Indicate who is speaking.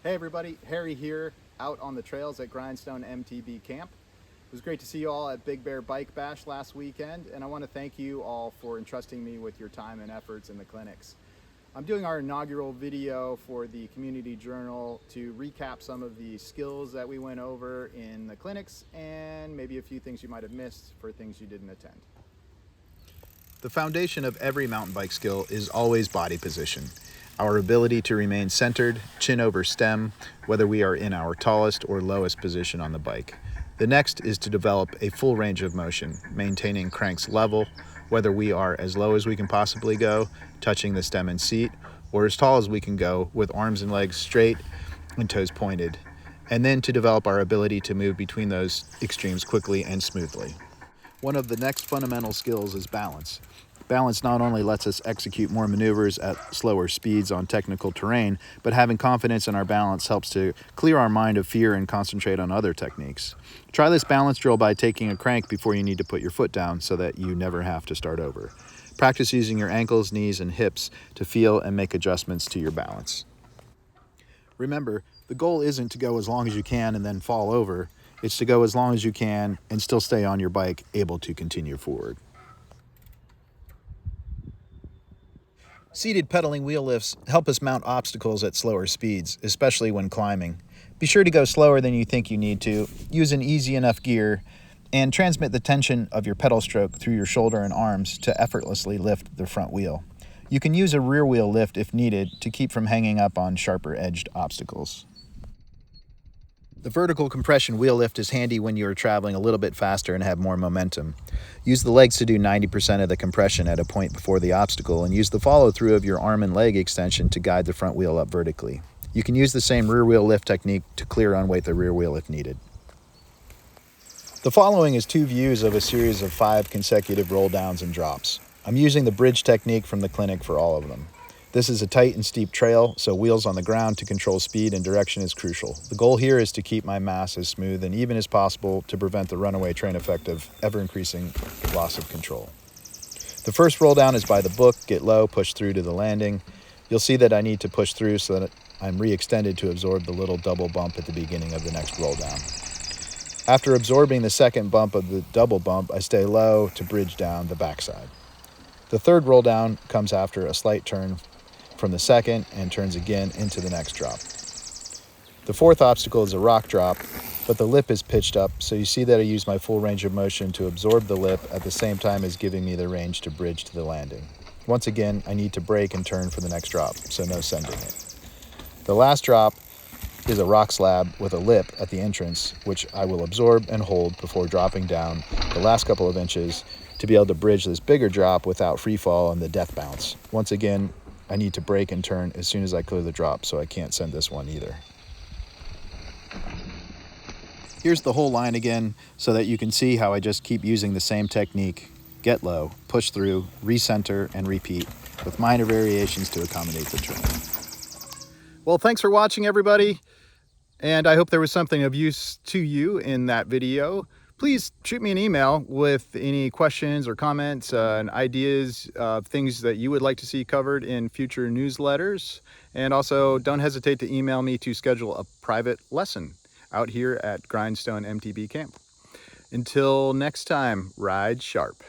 Speaker 1: Hey everybody, Harry here, out on the trails at Grindstone MTB Camp. It was great to see you all at Big Bear Bike Bash last weekend, and I want to thank you all for entrusting me with your time and efforts in the clinics. I'm doing our inaugural video for the Community Journal to recap some of the skills that we went over in the clinics and maybe a few things you might have missed for things you didn't attend.
Speaker 2: The foundation of every mountain bike skill is always body position. Our ability to remain centered, chin over stem, whether we are in our tallest or lowest position on the bike. The next is to develop a full range of motion, maintaining cranks level, whether we are as low as we can possibly go, touching the stem and seat, or as tall as we can go with arms and legs straight and toes pointed. And then to develop our ability to move between those extremes quickly and smoothly. One of the next fundamental skills is balance. Balance not only lets us execute more maneuvers at slower speeds on technical terrain, but having confidence in our balance helps to clear our mind of fear and concentrate on other techniques. Try this balance drill by taking a crank before you need to put your foot down so that you never have to start over. Practice using your ankles, knees, and hips to feel and make adjustments to your balance. Remember, the goal isn't to go as long as you can and then fall over. It's to go as long as you can and still stay on your bike, able to continue forward. Seated pedaling wheel lifts help us mount obstacles at slower speeds, especially when climbing. Be sure to go slower than you think you need to, use an easy enough gear, and transmit the tension of your pedal stroke through your shoulder and arms to effortlessly lift the front wheel. You can use a rear wheel lift if needed to keep from hanging up on sharper edged obstacles. The vertical compression wheel lift is handy when you are traveling a little bit faster and have more momentum. Use the legs to do 90% of the compression at a point before the obstacle, and use the follow-through of your arm and leg extension to guide the front wheel up vertically. You can use the same rear wheel lift technique to clear unweight the rear wheel if needed. The following is two views of a series of 5 consecutive roll downs and drops. I'm using the bridge technique from the clinic for all of them. This is a tight and steep trail, so wheels on the ground to control speed and direction is crucial. The goal here is to keep my mass as smooth and even as possible to prevent the runaway train effect of ever-increasing loss of control. The first roll down is by the book, get low, push through to the landing. You'll see that I need to push through so that I'm re-extended to absorb the little double bump at the beginning of the next roll down. After absorbing the second bump of the double bump, I stay low to bridge down the backside. The third roll down comes after a slight turn from the second and turns again into the next drop. The fourth obstacle is a rock drop, but the lip is pitched up, so you see that I use my full range of motion to absorb the lip at the same time as giving me the range to bridge to the landing. Once again, I need to brake and turn for the next drop, so no sending it. The last drop is a rock slab with a lip at the entrance, which I will absorb and hold before dropping down the last couple of inches to be able to bridge this bigger drop without free fall and the death bounce. Once again, I need to brake and turn as soon as I clear the drop, so I can't send this one either. Here's the whole line again so that you can see how I just keep using the same technique. Get low, push through, recenter, and repeat with minor variations to accommodate the terrain. Well, thanks for watching, everybody, and I hope there was something of use to you in that video. Please shoot me an email with any questions or comments and ideas of things that you would like to see covered in future newsletters. And also don't hesitate to email me to schedule a private lesson out here at Grindstone MTB Camp. Until next time, ride sharp.